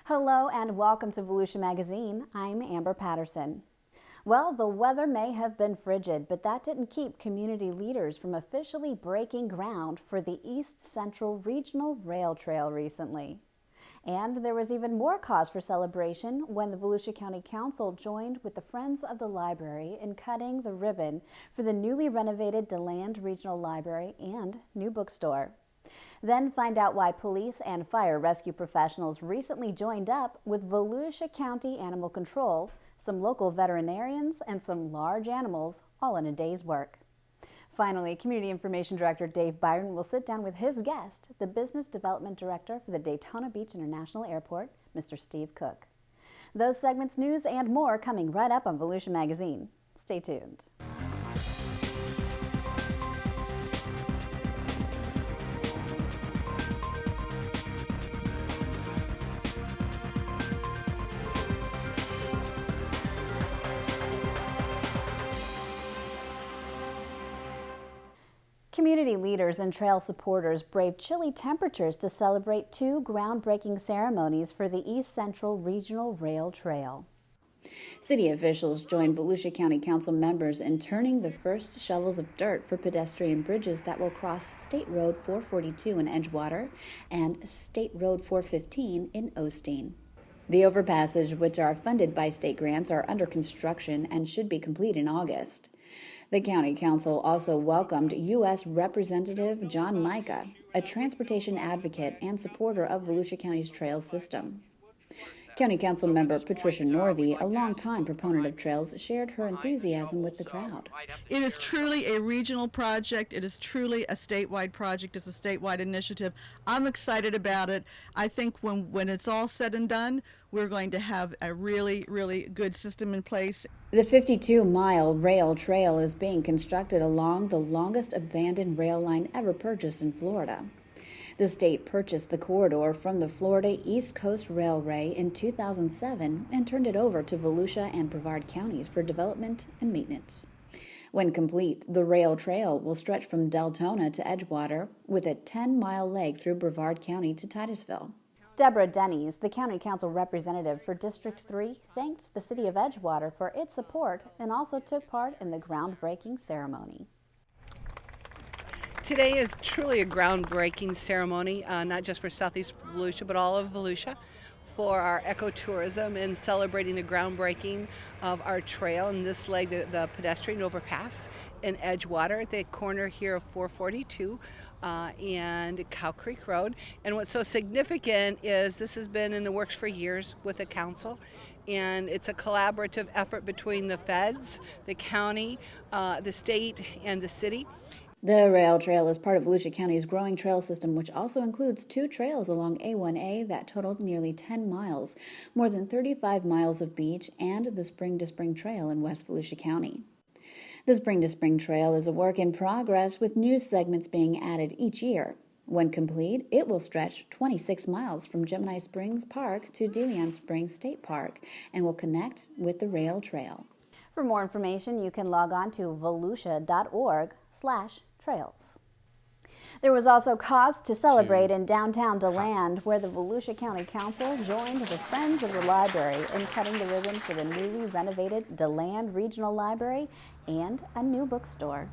Hello and welcome to Volusia Magazine. I'm Amber Patterson. Well, the weather may have been frigid, but that didn't keep community leaders from officially breaking ground for the East Central Regional Rail Trail recently. And there was even more cause for celebration when the Volusia County Council joined with the Friends of the Library in cutting the ribbon for the newly renovated DeLand Regional Library and new bookstore. Then find out why police and fire rescue professionals recently joined up with Volusia County Animal Control, some local veterinarians, and some large animals, all in a day's work. Finally, Community Information Director Dave Byron will sit down with his guest, the Business Development Director for the Daytona Beach International Airport, Mr. Steve Cooke. Those segments, news, and more coming right up on Volusia Magazine. Stay tuned. Community leaders and trail supporters braved chilly temperatures to celebrate two groundbreaking ceremonies for the East Central Regional Rail Trail. City officials joined Volusia County Council members in turning the first shovels of dirt for pedestrian bridges that will cross State Road 442 in Edgewater and State Road 415 in Osteen. The overpasses, which are funded by state grants, are under construction and should be complete in August. The County Council also welcomed U.S. Representative John Micah, a transportation advocate and supporter of Volusia County's trail system. County Council member Patricia Northey, a longtime proponent of trails, shared her enthusiasm with the crowd. It is truly a regional project. It is truly a statewide project. It's a statewide initiative. I'm excited about it. I think when it's all said and done, we're going to have a really, really good system in place. The 52-mile rail trail is being constructed along the longest abandoned rail line ever purchased in Florida. The state purchased the corridor from the Florida East Coast Railway in 2007 and turned it over to Volusia and Brevard counties for development and maintenance. When complete, the rail trail will stretch from Daytona to Edgewater with a 10-mile leg through Brevard County to Titusville. Deborah Denny's, the County Council representative for District 3, thanked the City of Edgewater for its support and also took part in the groundbreaking ceremony. Today is truly a groundbreaking ceremony, not just for Southeast Volusia, but all of Volusia, for our ecotourism and celebrating the groundbreaking of our trail and this leg, the pedestrian overpass in Edgewater at the corner here of 442 and Cow Creek Road. And what's so significant is this has been in the works for years with the council, and it's a collaborative effort between the feds, the county, the state, and the city. The rail trail is part of Volusia County's growing trail system, which also includes two trails along A1A that totaled nearly 10 miles, more than 35 miles of beach, and the Spring to Spring Trail in West Volusia County. The Spring to Spring Trail is a work in progress with new segments being added each year. When complete, it will stretch 26 miles from Gemini Springs Park to DeLand Springs State Park and will connect with the rail trail. For more information, you can log on to volusia.org/trails. There was also cause to celebrate in downtown DeLand, where the Volusia County Council joined the Friends of the Library in cutting the ribbon for the newly renovated DeLand Regional Library and a new bookstore.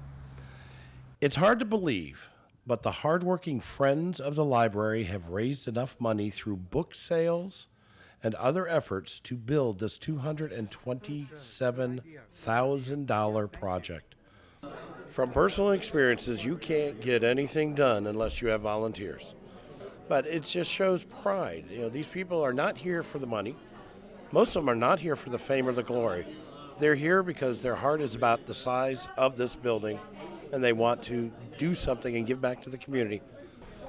It's hard to believe, but the hardworking Friends of the Library have raised enough money through book sales and other efforts to build this $227,000 project. From personal experiences, you can't get anything done unless you have volunteers. But it just shows pride. You know, these people are not here for the money. Most of them are not here for the fame or the glory. They're here because their heart is about the size of this building, and they want to do something and give back to the community.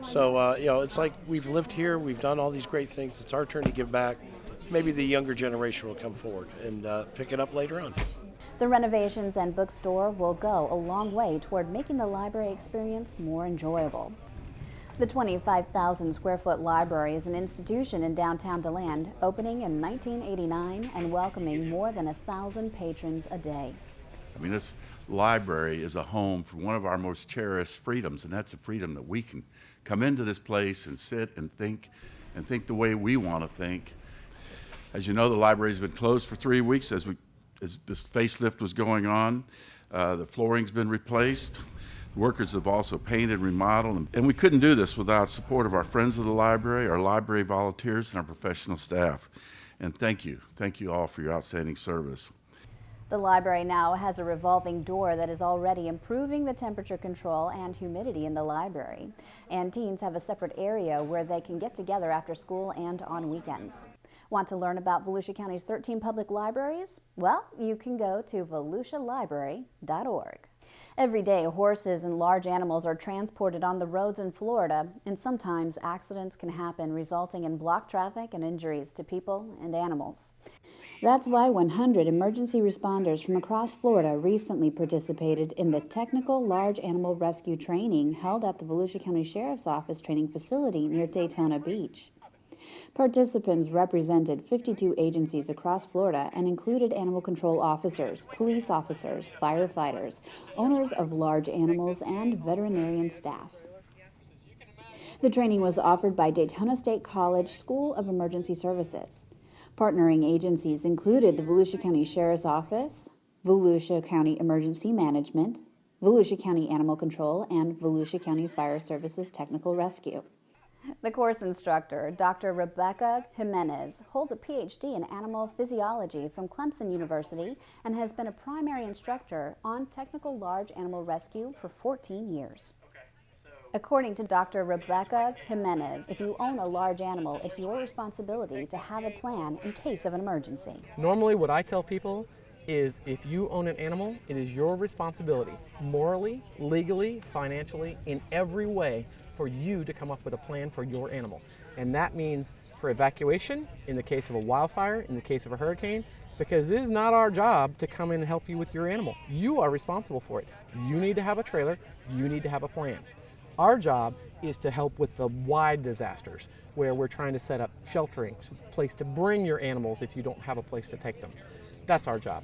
So, it's like we've lived here, we've done all these great things. It's our turn to give back. Maybe the younger generation will come forward and pick it up later on. The renovations and bookstore will go a long way toward making the library experience more enjoyable. The 25,000 square foot library is an institution in downtown DeLand, opening in 1989 and welcoming more than 1,000 patrons a day. I mean, this library is a home for one of our most cherished freedoms, and that's the freedom that we can come into this place and sit and think the way we want to think, As you know, the library's been closed for 3 weeks as this facelift was going on. The flooring's been replaced. The workers have also painted, remodeled, and we couldn't do this without support of our friends of the library, our library volunteers, and our professional staff. And thank you all for your outstanding service. The library now has a revolving door that is already improving the temperature control and humidity in the library. And teens have a separate area where they can get together after school and on weekends. Want to learn about Volusia County's 13 public libraries? Well, you can go to volusialibrary.org. Every day, horses and large animals are transported on the roads in Florida, and sometimes accidents can happen, resulting in blocked traffic and injuries to people and animals. That's why 100 emergency responders from across Florida recently participated in the Technical Large Animal Rescue Training held at the Volusia County Sheriff's Office training facility near Daytona Beach. Participants represented 52 agencies across Florida and included animal control officers, police officers, firefighters, owners of large animals, and veterinarian staff. The training was offered by Daytona State College School of Emergency Services. Partnering agencies included the Volusia County Sheriff's Office, Volusia County Emergency Management, Volusia County Animal Control, and Volusia County Fire Services Technical Rescue. The course instructor, Dr. Rebecca Jimenez, holds a PhD in animal physiology from Clemson University and has been a primary instructor on technical large animal rescue for 14 years. According to Dr. Rebecca Jimenez, if you own a large animal, it's your responsibility to have a plan in case of an emergency. Normally, what I tell people is if you own an animal, it is your responsibility, morally, legally, financially, in every way, for you to come up with a plan for your animal. And that means for evacuation, in the case of a wildfire, in the case of a hurricane, because it is not our job to come in and help you with your animal. You are responsible for it. You need to have a trailer, you need to have a plan. Our job is to help with the wide disasters, where we're trying to set up sheltering, a place to bring your animals if you don't have a place to take them. That's our job.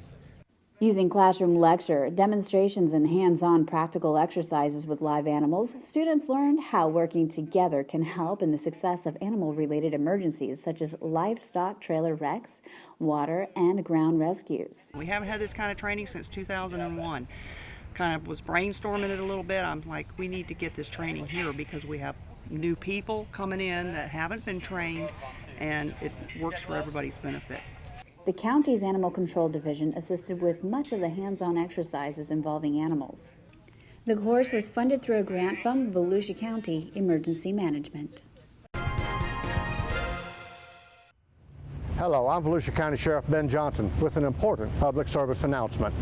Using classroom lecture, demonstrations, and hands-on practical exercises with live animals, students learned how working together can help in the success of animal-related emergencies such as livestock trailer wrecks, water, and ground rescues. We haven't had this kind of training since 2001. Kind of was brainstorming it a little bit. I'm like, we need to get this training here because we have new people coming in that haven't been trained, and it works for everybody's benefit. The county's Animal Control Division assisted with much of the hands-on exercises involving animals. The course was funded through a grant from Volusia County Emergency Management. Hello, I'm Volusia County Sheriff Ben Johnson with an important public service announcement.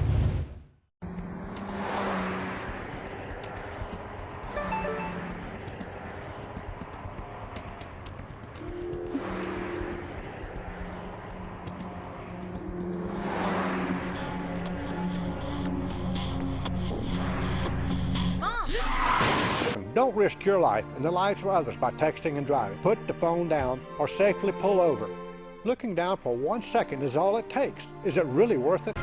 Don't risk your life and the lives of others by texting and driving. Put the phone down or safely pull over. Looking down for 1 second is all it takes. Is it really worth it?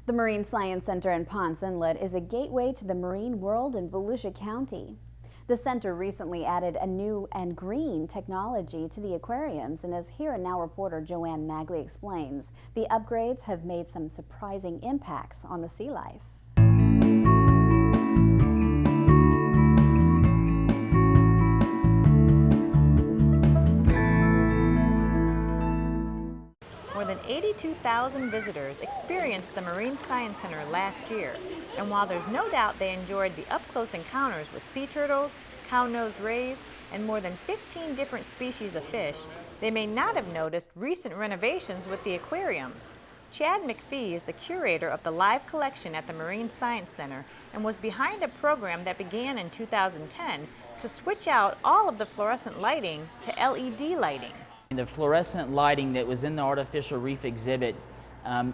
The Marine Science Center in Ponce Inlet is a gateway to the marine world in Volusia County. The center recently added a new and green technology to the aquariums, and as Here and Now reporter Joanne Magley explains, the upgrades have made some surprising impacts on the sea life. More than 82,000 visitors experienced the Marine Science Center last year, and while there's no doubt they enjoyed the up-close encounters with sea turtles, cow-nosed rays, and more than 15 different species of fish, they may not have noticed recent renovations with the aquariums. Chad McPhee is the curator of the live collection at the Marine Science Center and was behind a program that began in 2010 to switch out all of the fluorescent lighting to LED lighting. The fluorescent lighting that was in the artificial reef exhibit,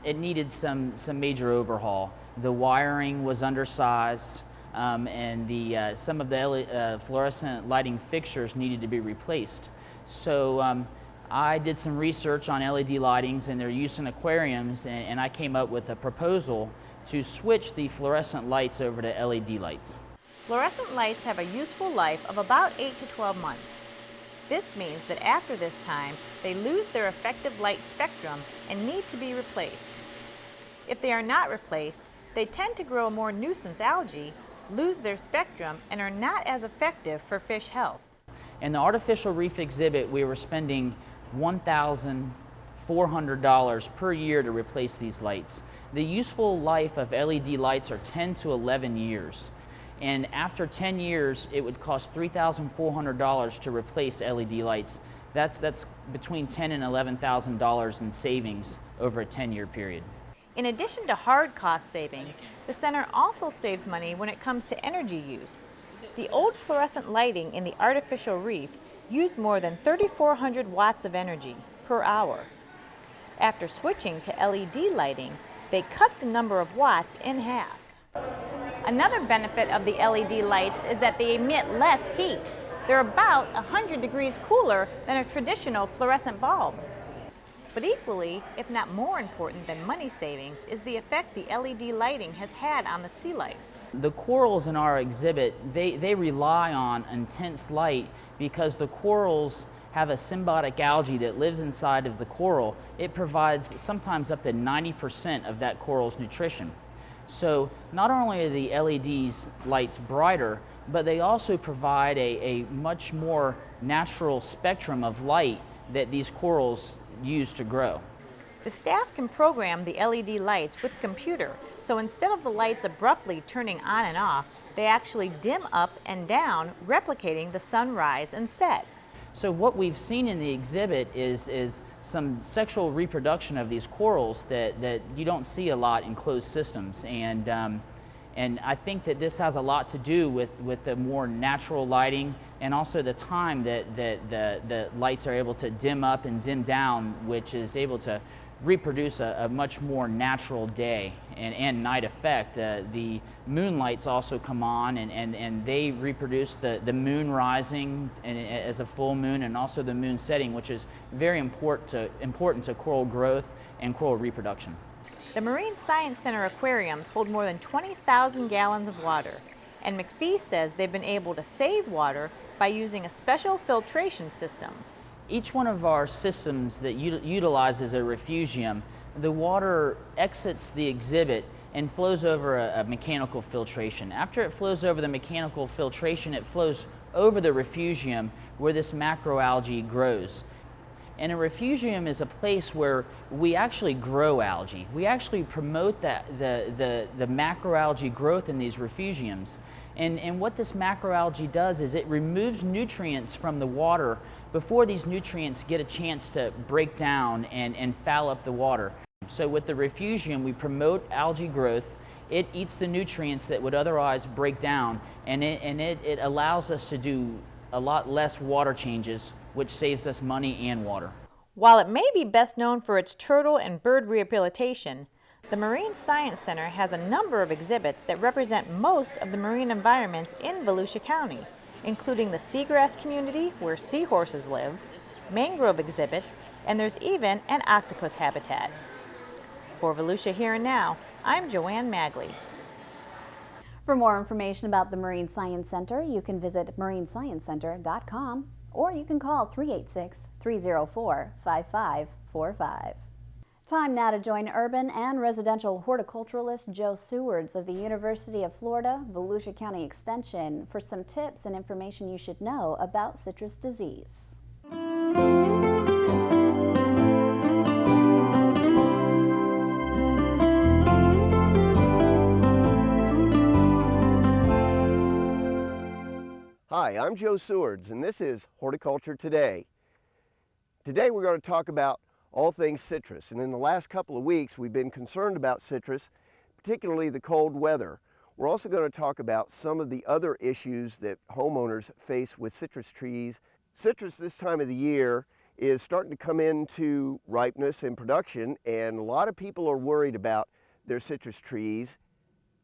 it needed some major overhaul. The wiring was undersized, and some of the fluorescent lighting fixtures needed to be replaced. So I did some research on LED lightings and their use in aquariums, and I came up with a proposal to switch the fluorescent lights over to LED lights. Fluorescent lights have a useful life of about 8 to 12 months. This means that after this time, they lose their effective light spectrum and need to be replaced. If they are not replaced, they tend to grow more nuisance algae, lose their spectrum, and are not as effective for fish health. In the artificial reef exhibit, we were spending $1,400 per year to replace these lights. The useful life of LED lights are 10 to 11 years. And after 10 years, it would cost $3,400 to replace LED lights. That's between $10,000 and $11,000 in savings over a 10-year period. In addition to hard cost savings, the center also saves money when it comes to energy use. The old fluorescent lighting in the artificial reef used more than 3,400 watts of energy per hour. After switching to LED lighting, they cut the number of watts in half. Another benefit of the LED lights is that they emit less heat. They're about 100 degrees cooler than a traditional fluorescent bulb. But equally, if not more important than money savings, is the effect the LED lighting has had on the sea life. The corals in our exhibit, they rely on intense light because the corals have a symbiotic algae that lives inside of the coral. It provides sometimes up to 90% of that coral's nutrition. So not only are the LEDs lights brighter, but they also provide a much more natural spectrum of light that these corals use to grow. The staff can program the LED lights with a computer, so instead of the lights abruptly turning on and off, they actually dim up and down, replicating the sunrise and set. So what we've seen in the exhibit is some sexual reproduction of these corals that you don't see a lot in closed systems, and I think that this has a lot to do with the more natural lighting and also the time that the lights are able to dim up and dim down, which is able to reproduce a much more natural day and night effect. The moonlights also come on and they reproduce the moon rising as a full moon, and also the moon setting, which is very important to coral growth and coral reproduction. The Marine Science Center aquariums hold more than 20,000 gallons of water, and McPhee says they've been able to save water by using a special filtration system. Each one of our systems that utilizes a refugium, the water exits the exhibit and flows over a mechanical filtration. After it flows over the mechanical filtration, it flows over the refugium where this macroalgae grows. And a refugium is a place where we actually grow algae. We actually promote the macroalgae growth in these refugiums. And what this macroalgae does is it removes nutrients from the water before these nutrients get a chance to break down and foul up the water. So with the refugium, we promote algae growth. It eats the nutrients that would otherwise break down, and it allows us to do a lot less water changes, which saves us money and water. While it may be best known for its turtle and bird rehabilitation, the Marine Science Center has a number of exhibits that represent most of the marine environments in Volusia County, including the seagrass community where seahorses live, mangrove exhibits, and there's even an octopus habitat. For Volusia Here and Now, I'm Joanne Magley. For more information about the Marine Science Center, you can visit marinesciencecenter.com or you can call 386-304-5545. Time now to join urban and residential horticulturalist Joe Sewards of the University of Florida, Volusia County Extension for some tips and information you should know about citrus disease. Hi, I'm Joe Sewards, and this is Horticulture Today. Today we're going to talk about all things citrus, and in the last couple of weeks we've been concerned about citrus, particularly the cold weather. We're also going to talk about some of the other issues that homeowners face with citrus trees. Citrus this time of the year is starting to come into ripeness and production, and a lot of people are worried about their citrus trees.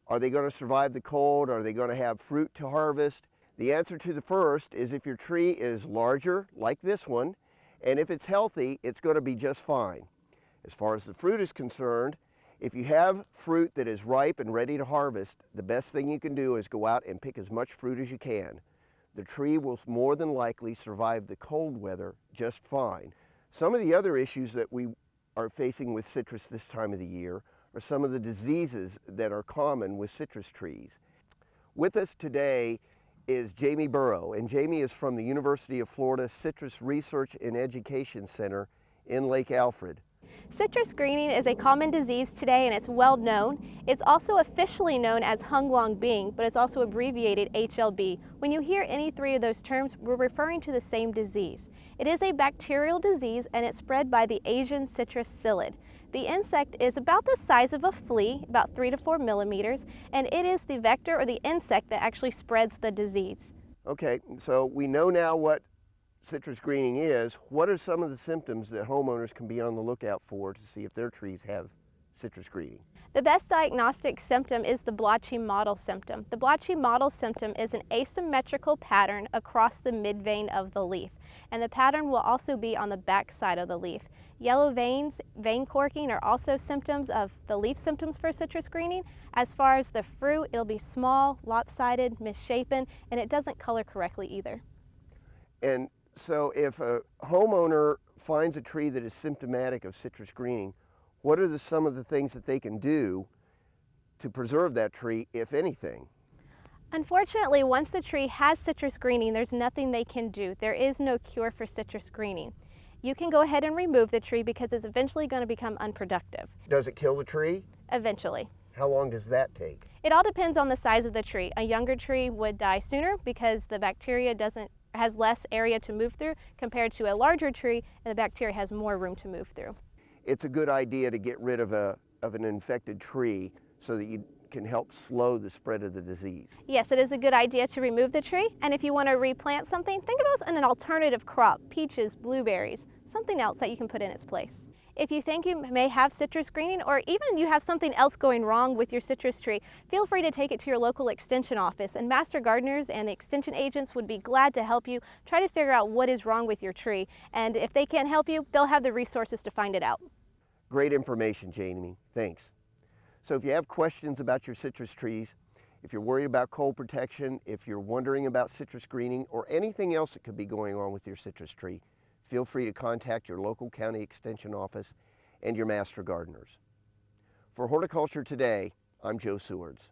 Are they going to survive the cold? Are they going to have fruit to harvest? The answer to the first is if your tree is larger, like this one, and if it's healthy, it's going to be just fine. As far as the fruit is concerned, if you have fruit that is ripe and ready to harvest, the best thing you can do is go out and pick as much fruit as you can. the tree will more than likely survive the cold weather just fine. Some of the other issues that we are facing with citrus this time of the year are some of the diseases that are common with citrus trees. With us today is Jamie Burrow, and Jamie is from the University of Florida Citrus Research and Education Center in Lake Alfred. Citrus greening is a common disease today and it's well known. It's also officially known as Hunglong Bing, but it's also abbreviated HLB. When you hear any three of those terms, we're referring to the same disease. It is a bacterial disease and it's spread by the Asian citrus psyllid. The insect is about the size of a flea, about 3 to 4 millimeters, and it is the vector or the insect that actually spreads the disease. Okay, so we know now what citrus greening is. What are some of the symptoms that homeowners can be on the lookout for to see if their trees have citrus greening? The best diagnostic symptom is the blotchy mottle symptom. The blotchy mottle symptom is an asymmetrical pattern across the midvein of the leaf, and the pattern will also be on the back side of the leaf. Yellow veins, vein corking are also symptoms of the leaf symptoms for citrus greening. As far as the fruit, it'll be small, lopsided, misshapen, and it doesn't color correctly either. And so if a homeowner finds a tree that is symptomatic of citrus greening, what are some of the things that they can do to preserve that tree, if anything? Unfortunately, once the tree has citrus greening, there's nothing they can do. There is no cure for citrus greening. You can go ahead and remove the tree because it's eventually going to become unproductive. Does it kill the tree? Eventually. How long does that take? It all depends on the size of the tree. A younger tree would die sooner because the bacteria has less area to move through compared to a larger tree, and the bacteria has more room to move through. It's a good idea to get rid of an infected tree so that you can help slow the spread of the disease. Yes, it is a good idea to remove the tree, and if you want to replant something, think about an alternative crop, peaches, blueberries, something else that you can put in its place. If you think you may have citrus greening, or even you have something else going wrong with your citrus tree, feel free to take it to your local extension office, and master gardeners and the extension agents would be glad to help you try to figure out what is wrong with your tree. And if they can't help you, they'll have the resources to find it out. Great information, Jamie. Thanks. So if you have questions about your citrus trees, if you're worried about cold protection, if you're wondering about citrus greening, or anything else that could be going on with your citrus tree, feel free to contact your local county extension office and your master gardeners. For Horticulture Today, I'm Joe Sewards.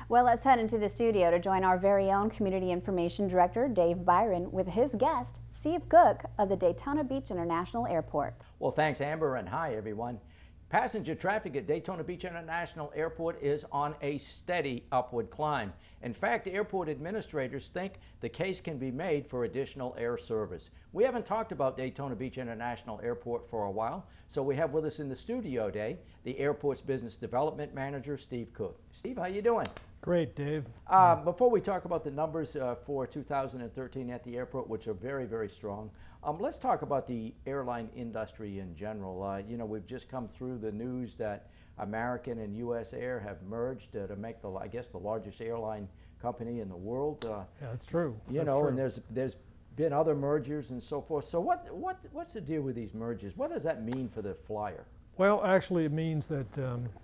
Well, let's head into the studio to join our very own Community Information Director, Dave Byron, with his guest, Steve Cooke of the Daytona Beach International Airport. Well, thanks, Amber, and hi, everyone. Passenger traffic at Daytona Beach International Airport is on a steady upward climb. In fact, airport administrators think the case can be made for additional air service. We haven't talked about Daytona Beach International Airport for a while, so we have with us in the studio today the airport's business development manager, Steve Cooke. Steve, how you doing? Great, Dave. Before we talk about the numbers for 2013 at the airport, which are very, very strong, let's talk about the airline industry in general. You know, we've just come through the news that American and U.S. Air have merged to make the, I guess, the largest airline company in the world. Yeah, that's true. You know, and there's been other mergers and so forth. So what's the deal with these mergers? What does that mean for the flyer? Well, actually, it means that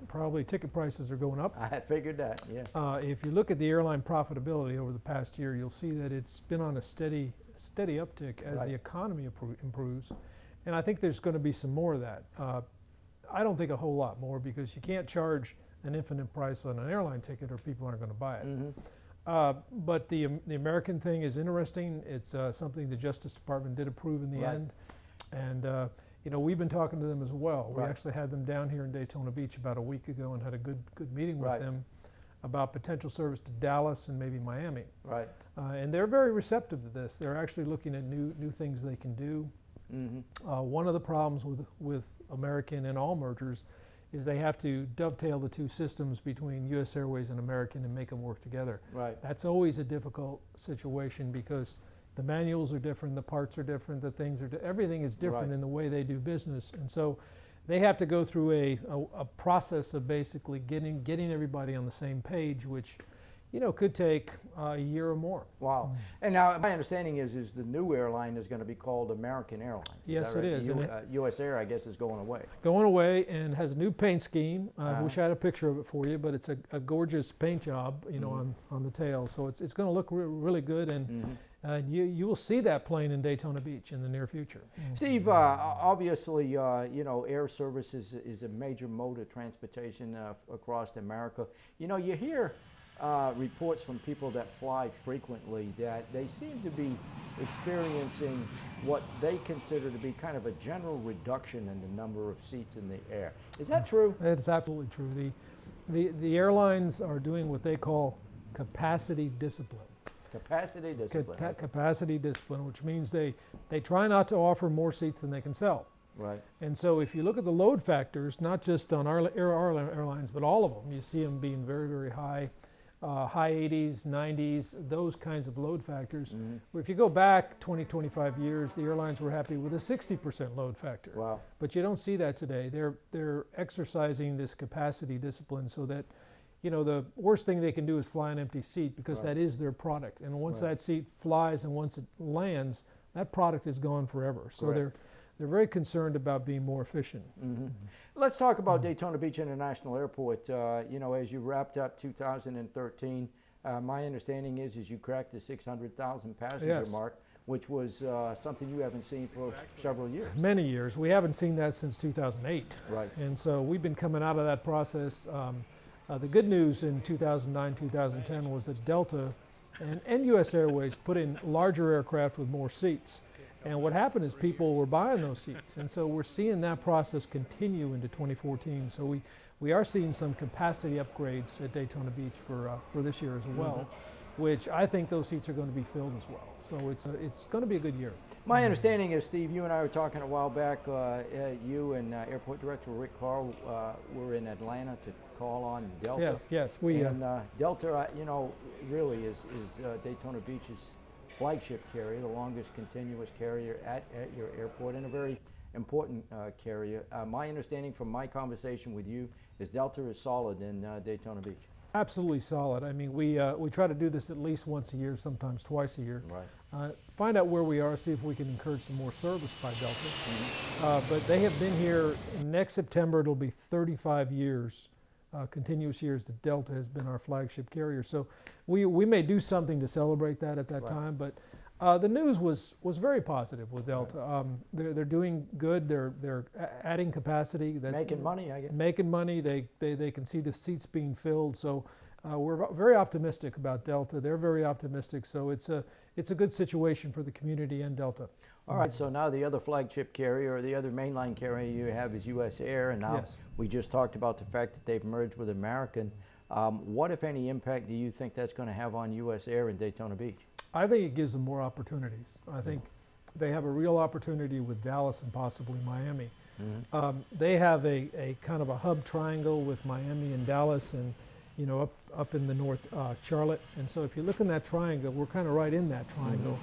probably ticket prices are going up. I figured that, yeah. If you look at the airline profitability over the past year, you'll see that it's been on a steady uptick as the economy improves. And I think there's going to be some more of that. I don't think a whole lot more, because you can't charge an infinite price on an airline ticket or people aren't going to buy it. Mm-hmm. But the American thing is interesting. It's something the Justice Department did approve in the end. And you know, we've been talking to them as well. We actually had them down here in Daytona Beach about a week ago and had a good meeting with them about potential service to Dallas and maybe Miami. Right. And they're very receptive to this. They're actually looking at new things they can do. Mm-hmm. One of the problems with American and all mergers is they have to dovetail the two systems between U.S. Airways and American and make them work together. Right. That's always a difficult situation because the manuals are different, the parts are different, the things are everything is different in the way they do business, and so they have to go through a process of basically getting everybody on the same page, which could take a year or more. Wow. And now my understanding is the new airline is going to be called American Airlines. Yes, that it right? is. US Air, I guess, is going away. Going away, and has a new paint scheme. I wish I had a picture of it for you, but it's a gorgeous paint job, on the tail. So it's going to look really good, and you will see that plane in Daytona Beach in the near future. Steve, obviously, air service is a major mode of transportation across America. You hear reports from people that fly frequently that they seem to be experiencing what they consider to be kind of a general reduction in the number of seats in the air. Is that true? It's absolutely true. The airlines are doing what they call capacity discipline. Capacity discipline. Capacity discipline, which means they try not to offer more seats than they can sell. Right. And so if you look at the load factors, not just on our airlines, but all of them, you see them being very, very high. High 80s, 90s, those kinds of load factors. If you go back 20, 25 years, the airlines were happy with a 60% load factor. Wow. But you don't see that today. They're exercising this capacity discipline so that, the worst thing they can do is fly an empty seat, because that is their product. And once that seat flies and once it lands, that product is gone forever. So they're very concerned about being more efficient. Let's talk about Daytona Beach International Airport. As you wrapped up 2013, my understanding is you cracked the 600,000 passenger mark, which was something you haven't seen for several years. Many years. We haven't seen that since 2008. Right. And so we've been coming out of that process. The good news in 2009, 2010 was that Delta and US Airways put in larger aircraft with more seats. And what happened is people were buying those seats. And so we're seeing that process continue into 2014. So we are seeing some capacity upgrades at Daytona Beach for this year as well, which I think those seats are going to be filled as well. So it's going to be a good year. My understanding is, Steve, you and I were talking a while back, you and Airport Director Rick Carl were in Atlanta to call on Delta. Yes. And Delta, really is Daytona Beach's flagship carrier, the longest continuous carrier at your airport, and a very important carrier. My understanding from my conversation with you is Delta is solid in Daytona Beach. Absolutely solid. I mean, we try to do this at least once a year, sometimes twice a year. Right. Find out where we are, see if we can encourage some more service by Delta. But they have been here. Next September, it'll be 35 years. Continuous years that Delta has been our flagship carrier. So we may do something to celebrate that at that time, but the news was very positive with Delta. They're doing good. They're adding capacity. Making money, I guess. Making money. They can see the seats being filled. So we're very optimistic about Delta. They're very optimistic. So it's a good situation for the community and Delta. All right, so now the other flagship carrier, or the other mainline carrier you have, is US Air, and now we just talked about the fact that they've merged with American. What, if any, impact do you think that's going to have on US Air in Daytona Beach? I think it gives them more opportunities. I think they have a real opportunity with Dallas and possibly Miami. They have a kind of a hub triangle with Miami and Dallas, and up in the north, Charlotte. And so if you look in that triangle, we're kind of right in that triangle.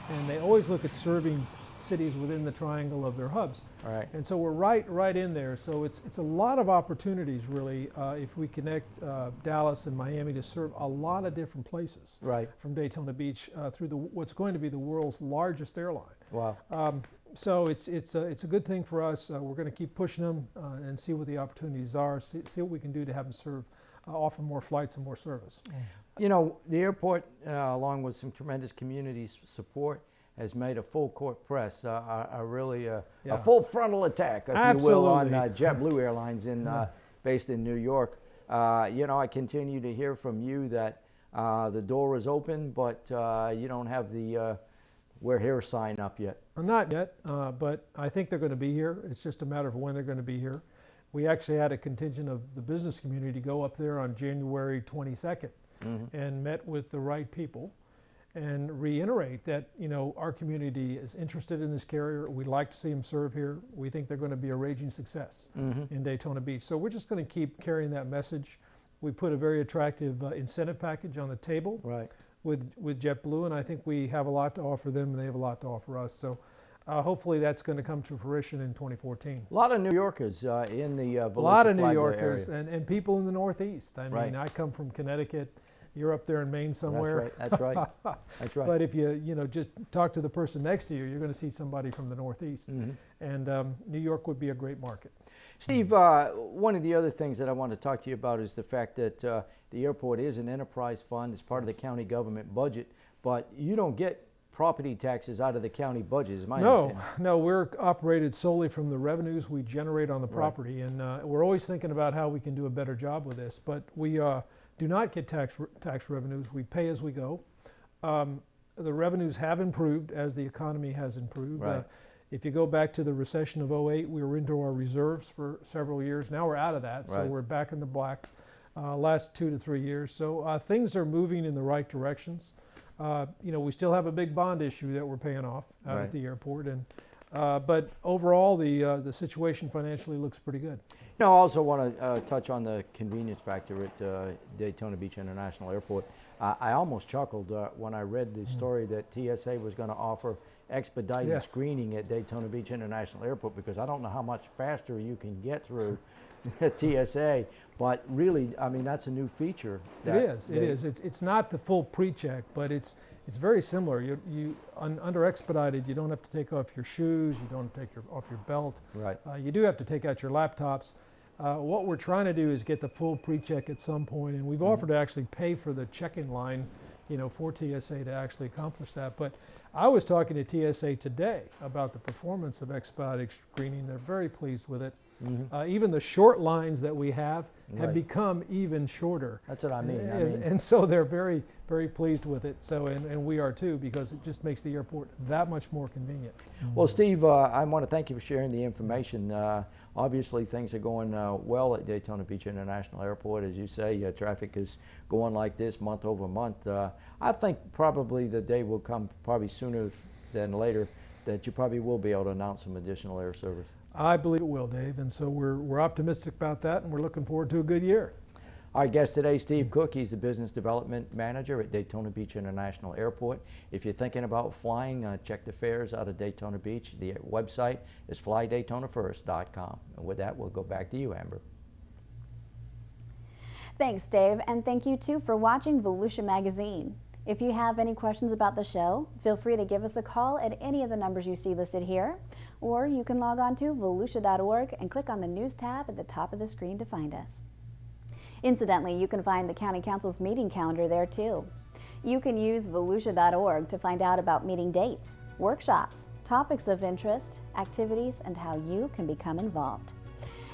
And they always look at serving cities within the triangle of their hubs. Right. And so we're right in there. So it's a lot of opportunities, really, if we connect Dallas and Miami to serve a lot of different places. Right. From Daytona Beach through what's going to be the world's largest airline. Wow. So it's a good thing for us. We're going to keep pushing them and see what the opportunities are. See what we can do to have them serve, offer more flights and more service. The airport, along with some tremendous community support, has made a full court press, a full frontal attack, if you will, on JetBlue Airlines based in New York. I continue to hear from you that the door is open, but you don't have the "We're here" sign up yet. Not yet, but I think they're going to be here. It's just a matter of when they're going to be here. We actually had a contingent of the business community go up there on January 22nd. And met with the right people and reiterate that our community is interested in this carrier. We'd like to see them serve here. We think they're going to be a raging success in Daytona Beach. So we're just going to keep carrying that message. We put a very attractive incentive package on the table with JetBlue, and I think we have a lot to offer them, and they have a lot to offer us. So hopefully that's going to come to fruition in 2014. A lot of New Yorkers in the Volusia, a lot of New Yorkers area. and people in the Northeast. I mean, Right. I come from Connecticut. you're up there in Maine somewhere. That's right. That's right. But if you just talk to the person next to you, you're going to see somebody from the Northeast. And New York would be a great market. Steve, one of the other things that I want to talk to you about is the fact that the airport is an enterprise fund. It's part of the county government budget, but you don't get property taxes out of the county budget, is my understanding. No, we're operated solely from the revenues we generate on the property, and we're always thinking about how we can do a better job with this, but we do not get tax revenues. We pay as we go. The revenues have improved as the economy has improved. If you go back to the recession of '08, we were into our reserves for several years. Now we're out of that, so we're back in the black last 2 to 3 years. So things are moving in the right directions. We still have a big bond issue that we're paying off out at the airport, and but overall the situation financially looks pretty good. Now, I also want to touch on the convenience factor at Daytona Beach International Airport. I almost chuckled when I read the story that TSA was going to offer expedited screening at Daytona Beach International Airport, because I don't know how much faster you can get through TSA, but really, I mean, that's a new feature. It is. It's not the full pre-check, but it's very similar. Under expedited, you don't have to take off your shoes, you don't take off your belt. You do have to take out your laptops. What we're trying to do is get the full pre-check at some point, and we've offered to actually pay for the check-in line, for TSA to actually accomplish that. But I was talking to TSA today about the performance of expedited screening. They're very pleased with it. Even the short lines that we have become even shorter. That's what I mean. And so they're very, very pleased with it. So, and we are too, because it just makes the airport that much more convenient. Well, Steve, I want to thank you for sharing the information. Obviously, things are going well at Daytona Beach International Airport. As you say, traffic is going like this month over month. I think probably the day will come, probably sooner than later, that you probably will be able to announce some additional air service. I believe it will, Dave, and so we're optimistic about that, and we're looking forward to a good year. Our guest today, Steve Cooke. He's the Business Development Manager at Daytona Beach International Airport. If you're thinking about flying, check the fares out of Daytona Beach. The website is flydaytonafirst.com. And with that, we'll go back to you, Amber. Thanks, Dave, and thank you too for watching Volusia Magazine. If you have any questions about the show, feel free to give us a call at any of the numbers you see listed here, or you can log on to volusia.org and click on the News tab at the top of the screen to find us. Incidentally, you can find the County Council's meeting calendar there too. You can use volusia.org to find out about meeting dates, workshops, topics of interest, activities, and how you can become involved.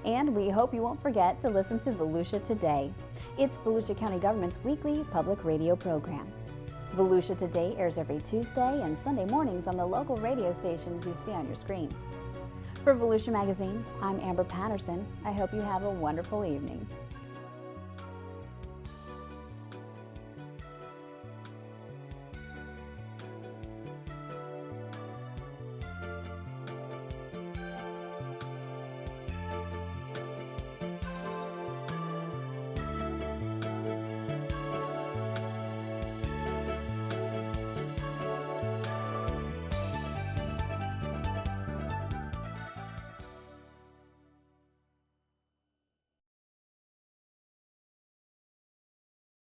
And we hope you won't forget to listen to Volusia Today. It's Volusia County Government's weekly public radio program. Volusia Today airs every Tuesday and Sunday mornings on the local radio stations you see on your screen. For Volusia Magazine, I'm Amber Patterson. I hope you have a wonderful evening.